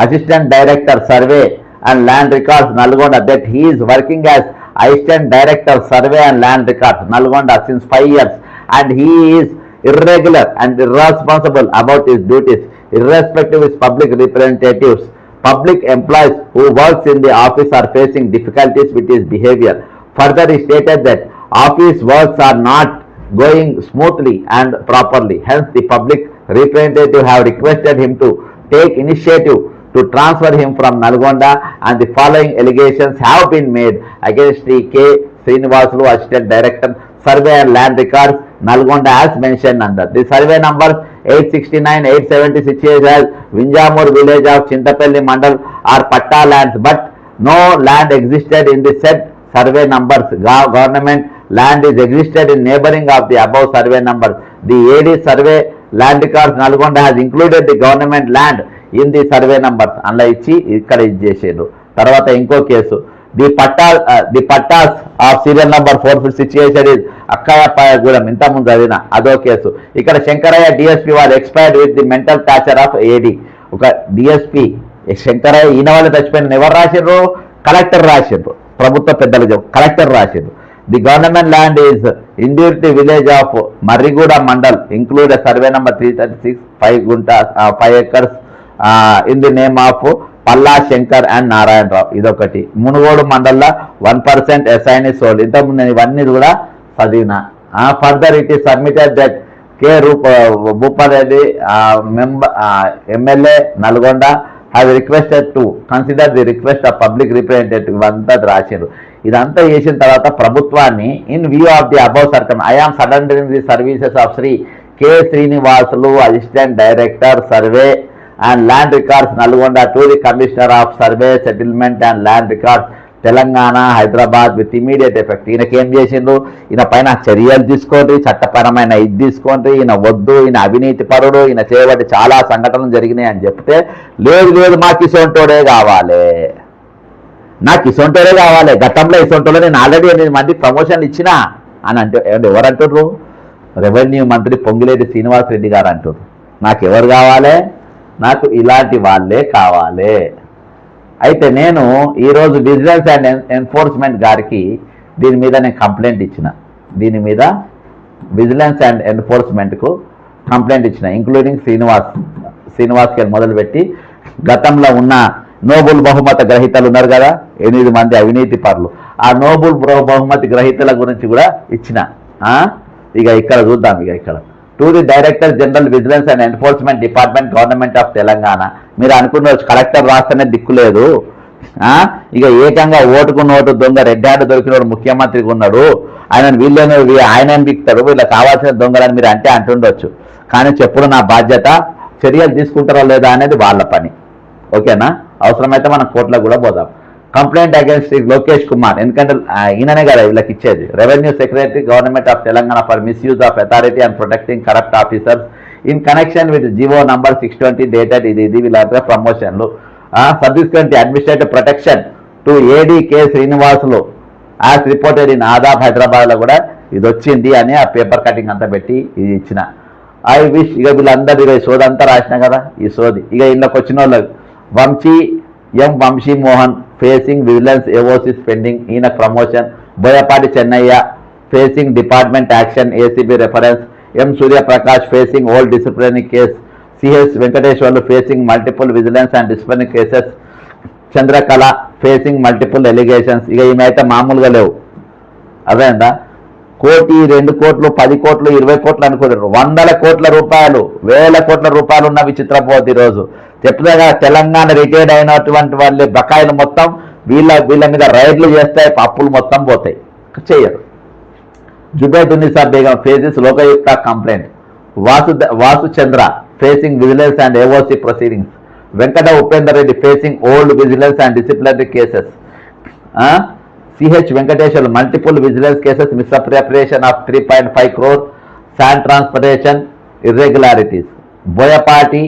Assistant Director Survey and Land Records, Nalgonda, that he is working as Assistant Director Survey and Land Records, Nalgonda, since 5 years, and he is irregular and irresponsible about his duties, irrespective of his public representatives. Public employees who works in the office are facing difficulties with his behavior. Further, he stated that office works are not going smoothly and properly. Hence, the public representative have requested him to take initiative to transfer him from Nalgonda, and the following allegations have been made against the K. Srinivasulu, Assistant Director, Survey and Land Records, Nalgonda, as mentioned under. The survey number 869-876 as Vinjamur village of Chintapalli Mandal are patta lands, but no land existed in the said survey numbers. Government land is existed in neighboring of the above survey numbers. The AD Survey Land Records Nalgonda has included the government land in the survey numbers. అలా ఇచ్చి ఇక్కడ ఇచ్చేసారు. తర్వాత ఇంకో case, the pattas of serial number 450 situation is Akkayyapayagudem, ఇంతకుముందు చదివిన అదో case. ఇక్కడ శంకరయ్య డిఎస్పీ వాళ్ళు expired with the mental torture of AD. ఒక డిఎస్పీ శంకరయ్య ఈయన వాళ్ళు చచ్చిపోయిన ఎవరు రాసిండ్రు? కలెక్టర్ రాసిండ్రు. ప్రభుత్వ పెద్దలు కలెక్టర్ రాసిండ్రు. The government land is Induriti village of Marriguda mandal, include survey number 336, 5 acres in the name of Palla Shankar and Narayana Rao. ఇదొకటి. మునుగోడు మండల్లో 1% ఎస్ఐని సోల్డ్. ఇంతకుముందు నేను ఇవన్నీ కూడా చదివిన. Further it is submitted that K Bhupal Reddy MLA Nalgonda have requested to consider the request of public representative. అంతా రాశారు. ఇదంతా చేసిన తర్వాత ప్రభుత్వాన్ని in view of the above circum I am surrendering the services of Shri K Srinivasulu, assistant director survey and land records Nalgonda, to the Commissioner of Survey, Settlement and Land Records Telangana Hyderabad with immediate effect. ఈయనకి ఏం చేసిండ్రు? ఈయన పైన చర్యలు తీసుకోండి, చట్టపరమైన ఇది తీసుకోండి, ఈయన వద్దు, ఈయన అవినీతి పరుడు, ఈయన చేయబట్టి చాలా సంఘటనలు జరిగినాయి అని చెప్తే, లేదు మాకు ఇసొంటోడే కావాలి, నాకు ఇసొంటోడే కావాలి, గతంలో ఇసొంటోలో నేను ఆల్రెడీ 8 మంది ప్రమోషన్లు ఇచ్చినా అని అంటే ఎవరు అంటుర్రు? రెవెన్యూ మంత్రి పొంగిలేటి శ్రీనివాసరెడ్డి గారు అంటుర్రు. నాకు ఎవరు కావాలి? నాకు ఇలాంటి వాళ్ళే కావాలి. అయితే నేను ఈరోజు విజిలెన్స్ అండ్ ఎన్ఫోర్స్మెంట్ గారికి దీని మీద నేను కంప్లైంట్ ఇచ్చిన. దీని మీద విజిలెన్స్ అండ్ ఎన్ఫోర్స్మెంట్కు కంప్లైంట్ ఇచ్చిన, ఇంక్లూడింగ్ శ్రీనివాస్కి మొదలుపెట్టి గతంలో ఉన్న నోబుల్ బహుమతి గ్రహీతలు ఉన్నారు కదా 8 మంది అవినీతి పరులు, ఆ నోబుల్ బహుమతి గ్రహీతల గురించి కూడా ఇచ్చిన. ఇక ఇక్కడ చూద్దాం. ఇక్కడ to the director general vigilance and enforcement department government of Telangana. మీరు అనుకున్న కలెక్టర్ రాస్తేనే దిక్కులేదు. ఇక ఏకంగా ఓటుకు నోటు దొంగ రెడ్ హ్యాండ్ దొరికినోడు ముఖ్యమంత్రిగా ఉన్నాడు, ఆయన బిక్తాడు, వీళ్ళకి కావాల్సిన దొంగలని మీరు అంటే అంటుండొచ్చు. కానీ చెప్పుడు నా బాధ్యత, చర్యలు తీసుకుంటారో లేదా అనేది వాళ్ళ పని. ఓకేనా? అవసరమైతే మనం కోర్టులో కూడా పోదాం. కంప్లైంట్ అగేన్స్ట్ లోకేష్ కుమార్, ఎందుకంటే ఈయననే కదా వీళ్ళకి ఇచ్చేది. Revenue secretary government of Telangana for misuse of authority and protecting corrupt officers in connection with GO number 620 dated. ఇది వీళ్ళ ప్రమోషన్లు. Subsequent administrative protection to AD K Srinivasulu as reported in Adab హైదరాబాద్లో కూడా ఇది వచ్చింది అని ఆ పేపర్ కటింగ్ అంతా పెట్టి ఇది ఇచ్చిన. ఐ విష్ ఇక వీళ్ళందరూ ఇక సోది అంతా రాసిన కదా ఈ సోది. ఇక ఇళ్ళకి వచ్చిన వాళ్ళు Vamsi Mohan facing vigilance AOCs pending, ఈయన promotion. Boyapati Chennaiah facing department action ACB reference. M Suryaprakash facing old disciplinary case. CH Venkateswarlu facing multiple vigilance and disciplinary cases. Chandrakala facing multiple allegations. ఇక ఈమె అయితే మామూలుగా లేవు. అదేందా కోటి 2 కోట్లు 10 కోట్లు 20 కోట్లు అనుకుంటారు, 100 కోట్ల రూపాయలు 1000 కోట్ల రూపాయలు ఉన్న విచిత్రపోతే ఈరోజు చెప్తున్నా తెలంగాణ రిటైర్డ్ అయినటువంటి వాళ్ళ బకాయిలు మొత్తం వీళ్ళ మీద రైడ్లు చేస్తాయి, అప్పులు మొత్తం పోతాయి. చేయరు. Zubaid Unnisa Begum faces Lokayukta complaint. Vasu Chandra facing vigilance and AOC proceedings. Venkata Upender Reddy facing old vigilance and disciplinary cases. CH Venkateswarlu multiple vigilance cases, misappropriation of 3.5 crore, sand transportation irregularities. Boyapati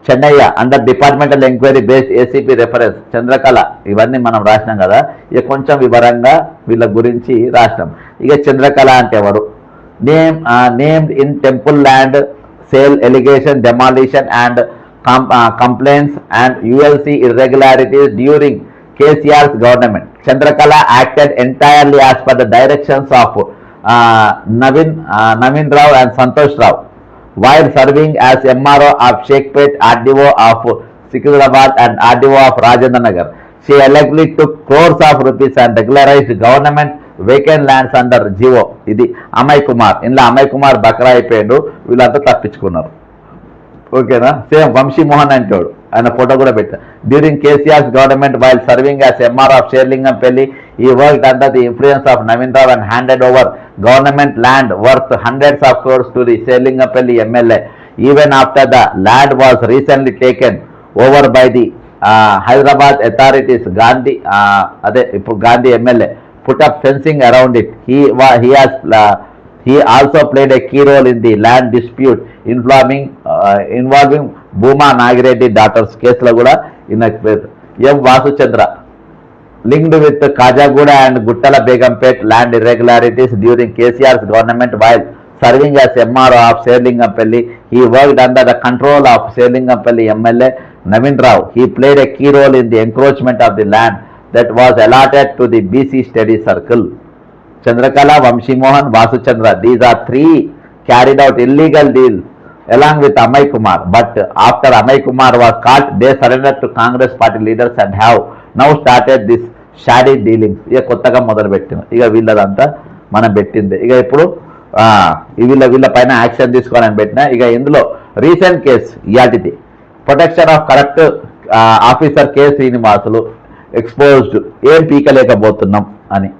Chennaiah under departmental enquiry based ACP reference. Chandrakala ఇవన్నీ మనం రాసినాం కదా, ఇక కొంచెం వివరంగా వీళ్ళ గురించి రాసినాం. ఇక చంద్రకళ అంటే ఎవరు? Named in temple land sale allegation demolition and complaints and ULC irregularities during KCR's government. Chandrakala acted entirely as per the directions of Navin Rao and Santosh Rao while serving as MRO of Shekhpet, RDO of Secunderabad and RDO of Rajendra Nagar. She allegedly took crores of rupees and regularized government vacant lands under GO. ఇది అమయ్ కుమార్. ఇందులో అమయ్ కుమార్ బక్రా అయిపోయాడు, వీళ్ళంతా తప్పించుకున్నారు. ఓకేనా? Same Vamsi Mohan అంటాడు, ఆయన photo కూడా పెట్టారు. During KCR's government while serving as MR of Serilingampally he worked under the influence of Naveen Rao and handed over government land worth hundreds of crores to the Serilingampally MLA. Even after the land was recently taken over by the Hyderabad authorities. Gandhi అదే ఇప్పుడు Gandhi MLA put up fencing around it. He also played a key role in the land dispute involving Bhuma Nagireddy daughters కేసులో కూడా ఎం Vasuchandra linked with Kajaguda and Guttala Begumpet land irregularities during KCR's government while serving as MRO of Sherlingampalli. He worked under the control of Sherlingampalli MLA Navin Rao. He played a key role in the encroachment of the land that was allotted to the BC study circle. Chandrakala, Vamshi Mohan, Vasu Chandra. These are 3 carried out illegal deals along with Amay Kumar. But after Amay Kumar was caught, they surrendered to Congress party leaders and have now started this shady dealings. ఇక కొత్తగా మొదలు పెట్టిన ఇక వీళ్ళదంతా మనం పెట్టింది. ఇక ఇప్పుడు వీళ్ళ పైన యాక్షన్ తీసుకోవాలని పెట్టిన. ఇక ఇందులో రీసెంట్ కేసు ఇయాటిది protection of corrupt officer K Srinivasulu exposed ఏం పీకలేకపోతున్నాం అని.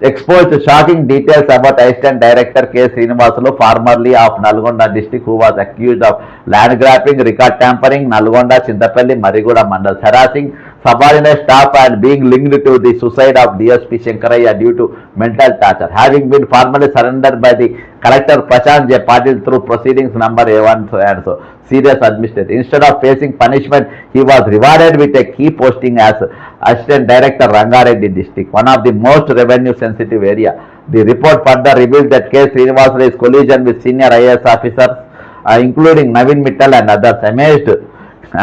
Exposed shocking details about Assistant Director K. Srinivasulu, formerly of Nalgonda district, who was accused of land grabbing, record tampering, Nalgonda, Chintapalli, Mariguda mandals, harassing subordinate staff and being linked to the suicide of DSP Shankaraya due to mental torture. Having been formally surrendered by the Collector Prashant J. Patil through proceedings number A1 and so serious administrative. Instead of facing punishment, he was rewarded with a key posting as Assistant Director Rangareddy district, one of the most revenue sensitive area. The report further revealed that K. Srinivasulu's collusion with senior IAS officers, including Navin Mittal and others,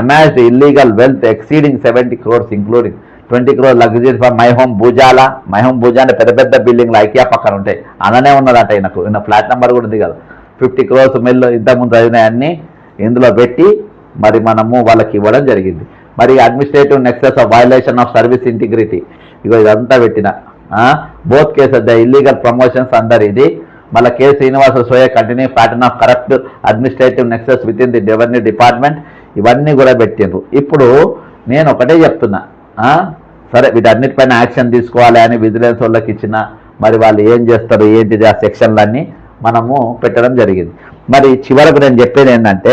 amassed illegal wealth exceeding 70 crores, including 20 crore luxuries for My Home Bujala. My Home Bujala పెద్ద పెద్ద బిల్డింగ్లు IKEA పక్కన ఉంటాయి, అలానే ఉన్నదంట ఈయన flat number కూడా ఉంది కదా. 50 crores మెల్లు ఇంతకుముందు అయినాయన్నీ ఇందులో పెట్టి మరి మనము వాళ్ళకి ఇవ్వడం జరిగింది. మరి administrative nexus of violation of service integrity ఇగో ఇదంతా పెట్టిన. Both cases the illegal promotions అందరు ఇది. మళ్ళీ కె శ్రీనివాస సోయ continue pattern of corrupt administrative nexus with in the revenue department ఇవన్నీ కూడా పెట్టిండ్రు. ఇప్పుడు నేను ఒకటే చెప్తున్నా, సరే వీటన్నిటిపైన యాక్షన్ తీసుకోవాలి అని విజిలెన్స్ వాళ్ళకి ఇచ్చిన మరి వాళ్ళు ఏం చేస్తారు ఏంటిది ఆ సెక్షన్లన్నీ మనము పెట్టడం జరిగింది. మరి చివరకు నేను చెప్పేది ఏంటంటే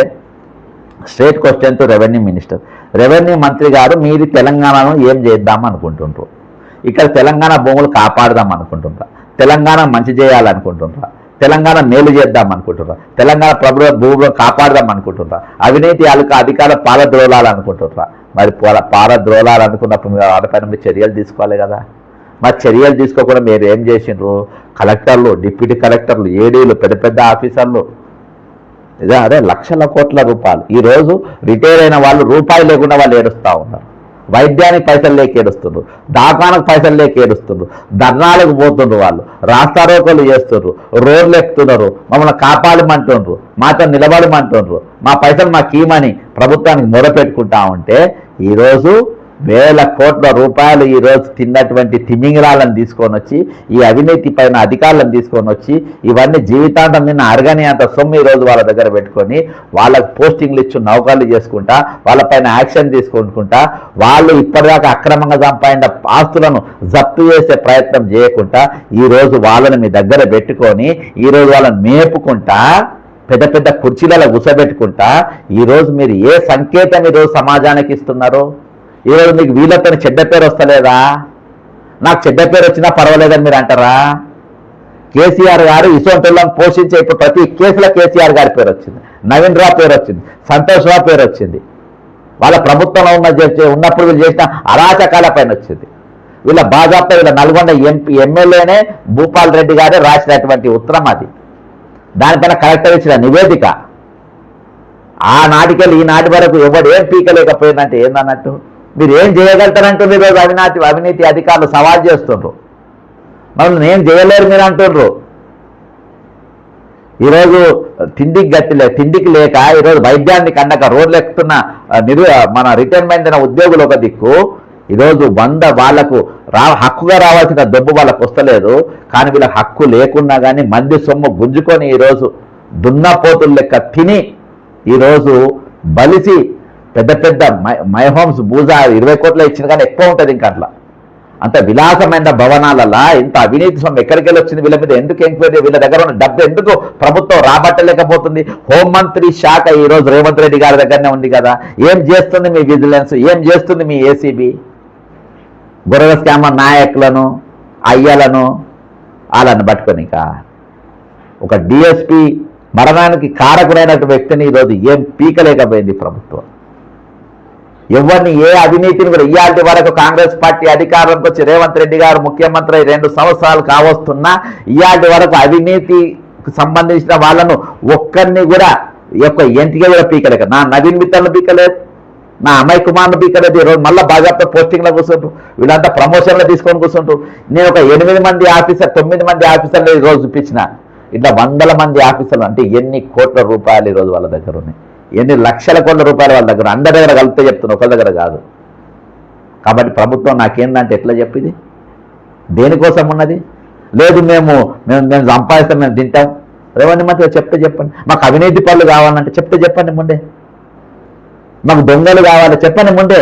straight question to revenue minister. Revenue మంత్రి గారు మీరు తెలంగాణను ఏం చేద్దాం అనుకుంటుండ్రు? ఇక్కడ తెలంగాణ భూములు కాపాడదాం అనుకుంటుండ్రా? తెలంగాణ మంచి చేయాలనుకుంటుండ్రా? తెలంగాణ మేలు చేద్దాం అనుకుంటుర్రా? తెలంగాణ ప్రభుత్వ భూములు కాపాడదాం అనుకుంటుర్రా? అవినీతి అధికారులు పారద్రోలాలనుకుంటుర్రా? మరి పారద్రోలాలనుకున్నప్పుడు వాటిపైన మీరు చర్యలు తీసుకోవాలి కదా. మరి చర్యలు తీసుకోకుండా మీరు ఏం చేసిండ్రు? కలెక్టర్లు, డిప్యూటీ కలెక్టర్లు, ఏడీలు, పెద్ద పెద్ద ఆఫీసర్లు అదే లక్షల కోట్ల రూపాయలు ఈరోజు రిటైర్ అయిన వాళ్ళు రూపాయి లేకుండా వాళ్ళు ఏడుస్తూ ఉన్నారు. వైద్యానికి పైసలు లేక ఏడుస్తుండ్రు, దాకానికి పైసలు లేక ఏడుస్తుండ్రు, ధర్నాలకు పోతుండ్రు, వాళ్ళు రాస్తారోకలు చేస్తుండ్రు, రోడ్లు ఎక్కుతున్నారు, మమ్మల్ని కాపాడమంటుండ్రు, మాతో నిలబడమంటుండ్రు, మా పైసలు మాకు ఇవ్వమని ప్రభుత్వానికి మొరపెట్టుకుంటా ఉంటే ఈరోజు వేల కోట్ల రూపాయలు ఈరోజు తిన్నటువంటి తిమింగలాలను తీసుకొని వచ్చి ఈ అవినీతి పైన అధికారులను తీసుకొని వచ్చి ఇవన్నీ జీవితాంతం నిన్న అరగని అంత సొమ్ము ఈరోజు వాళ్ళ దగ్గర పెట్టుకొని వాళ్ళకు పోస్టింగ్లు ఇచ్చి నౌకర్లు చేసుకుంటా వాళ్ళపైన యాక్షన్ తీసుకుంటా వాళ్ళు ఇప్పటిదాకా అక్రమంగా సంపాదించిన ఆస్తులను జప్తు చేసే ప్రయత్నం చేయకుండా ఈరోజు వాళ్ళని మీ దగ్గర పెట్టుకొని ఈరోజు వాళ్ళని మేపుకుంటా పెద్ద పెద్ద కుర్చీలలో కూర్చోబెట్టుకుంటా ఈరోజు మీరు ఏ సంకేతం ఈరోజు సమాజానికి ఇస్తున్నారో, ఈరోజు మీకు వీళ్ళతో చెడ్డ పేరు వస్తలేదా? నాకు చెడ్డ పేరు వచ్చినా పర్వాలేదని మీరు అంటారా? కేసీఆర్ గారు ఇసోంటోళ్ళని పోషించే ఇప్పుడు ప్రతి కేసులో కేసీఆర్ గారి పేరు వచ్చింది, నవీన్ రావు పేరు వచ్చింది, సంతోష్ రావు పేరు వచ్చింది, వాళ్ళ ప్రభుత్వంలో ఉన్నప్పుడు వీళ్ళు చేసిన అరాచకాల పైన వచ్చింది. వీళ్ళ బాజాప్తా వీళ్ళ నల్గొండ ఎమ్మెల్యేనే భూపాల్ రెడ్డి గారే రాసినటువంటి ఉత్తరం అది, దానిపైన కలెక్టర్ ఇచ్చిన నివేదిక. ఆనాటికెళ్ళి ఈనాటి వరకు ఎవడు ఏం పీకలేకపోయిందంటే ఏందన్నట్టు మీరు ఏం చేయగలుగుతారంటే ఈరోజు అవినీతి అధికారులు సవాల్ చేస్తుండ్రు, మనం ఏం చేయలేరు మీరు అంటుండ్రు. ఈరోజు తిండికి లేక ఈరోజు వైద్యాన్ని కండక రోడ్లు ఎక్కుతున్న మన రిటైర్మెంట్ అయిన ఉద్యోగులు ఒక దిక్కు, ఈరోజు వాళ్లకు హక్కుగా రావాల్సిన డబ్బు వాళ్ళకు వస్తలేదు. కానీ వీళ్ళకి హక్కు లేకున్నా కానీ మంది సొమ్ము గుంజుకొని ఈరోజు దున్నపోతుల లెక్క తిని ఈరోజు బలిసి పెద్ద పెద్ద మై హోమ్స్ బూజా 20 కోట్లు ఇచ్చిన కానీ ఎక్కువ ఉంటుంది. ఇంకా అట్లా అంత విలాసమైన భవనాలలా ఇంత అవినీతి సొమ్ము ఎక్కడికి వెళ్ళి వచ్చింది? వీళ్ళ మీద ఎందుకు ఎంక్వైరీ? వీళ్ళ దగ్గర ఉన్న డబ్బు ఎందుకు ప్రభుత్వం రాబట్టలేకపోతుంది? హోంమంత్రి శాఖ ఈరోజు రేవంత్ రెడ్డి గారి దగ్గరనే ఉంది కదా. ఏం చేస్తుంది మీ విజిలెన్స్? ఏం చేస్తుంది మీ ఏసీబీ? గొర్రెల స్కామర్ నాయకులను అయ్యలను వాళ్ళని పట్టుకొనిక ఒక డిఎస్పీ మరణానికి కారకుడైనటువంటి వ్యక్తిని ఈరోజు ఏం పీకలేకపోయింది ప్రభుత్వం. ఎవరిని ఏ అవినీతిని కూడా ఇయాల్టి వరకు కాంగ్రెస్ పార్టీ అధికారంలోకి వచ్చి రేవంత్ రెడ్డి గారు ముఖ్యమంత్రి 2 సంవత్సరాలు కావస్తున్నా ఇయాల్టి వరకు అవినీతికి సంబంధించిన వాళ్ళను ఒక్కరిని కూడా ఎంటిగా కూడా పీకలేక, నా నవీన్ మిత్తల్ని పీకలేదు, నా అమ్మాయి కుమార్ను పీకలేదు. ఈరోజు మళ్ళీ బాగా పోస్టింగ్లో కూర్చుంటూ వీళ్ళంతా ప్రమోషన్లో తీసుకొని కూర్చుంటూ నేను ఒక 8 మంది ఆఫీసర్ 9 మంది ఆఫీసర్లు ఈరోజు చూపించిన. ఇట్లా 100 మంది ఆఫీసర్లు అంటే ఎన్ని కోట్ల రూపాయలు ఈరోజు వాళ్ళ దగ్గర ఉన్నాయి, ఎన్ని లక్షల కోట్ల రూపాయలు వాళ్ళ దగ్గర, అందరి దగ్గర కలిపితే చెప్తున్నా, ఒకరి దగ్గర కాదు. కాబట్టి ప్రభుత్వం నాకేందంటే ఎట్లా చెప్పింది? దేనికోసం ఉన్నది? లేదు మేము సంపాదిస్తాం, మేము తింటాం. రేవంత్ మంత్రి చెప్పండి. మాకు అవినీతి పనులు కావాలంటే చెప్పండి ముందే. మాకు దొంగలు కావాలి చెప్పండి ముందే.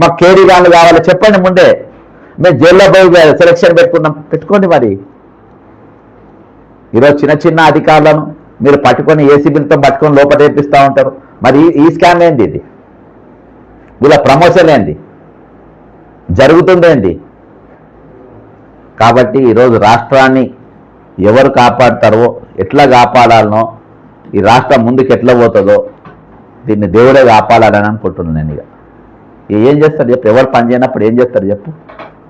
మాకు కేరీగాళ్ళు కావాలి చెప్పండి ముందే. మేము జైల్లో పోయి సెలక్షన్ పెట్టుకోండి. మరి ఈరోజు చిన్న అధికారులను మీరు పట్టుకొని ఏసీబీలతో పట్టుకొని లోపల తెప్పిస్తూ ఉంటారు. మరి ఈ స్కామ్ ఏంది? ఇది వీళ్ళ ప్రమోషన్ ఏంది? జరుగుతుందేంది? కాబట్టి ఈరోజు రాష్ట్రాన్ని ఎవరు కాపాడతారో, ఎట్లా కాపాడాలనో, ఈ రాష్ట్రం ముందుకు ఎట్లా పోతుందో దీన్ని దేవుడే కాపాడాలని అనుకుంటున్నాను నేను. ఇక ఏం చేస్తారు చెప్పు? ఎవరు పని చేయనప్పుడు ఏం చేస్తారు చెప్పు?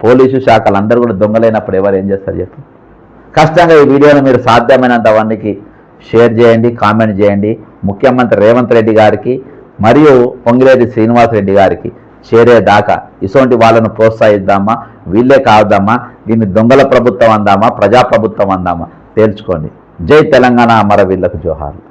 పోలీసు శాఖలు అందరూ కూడా దొంగలైనప్పుడు ఎవరు ఏం చేస్తారు చెప్పు? కష్టంగా ఈ వీడియోను మీరు సాధ్యమైనంత మందికి షేర్ చేయండి, కామెంట్ చేయండి. ముఖ్యమంత్రి రేవంత్ రెడ్డి గారికి మరియు పొంగిరెడ్డి శ్రీనివాసరెడ్డి గారికి చేరేదాకా ఇటువంటి వాళ్ళను ప్రోత్సహిద్దామా, వీళ్ళే కావద్దామా, దీన్ని దొంగల ప్రభుత్వం అందామా, ప్రజాప్రభుత్వం అందామా తేల్చుకోండి. జై తెలంగాణ, అమరవీరులకు జోహార్లు.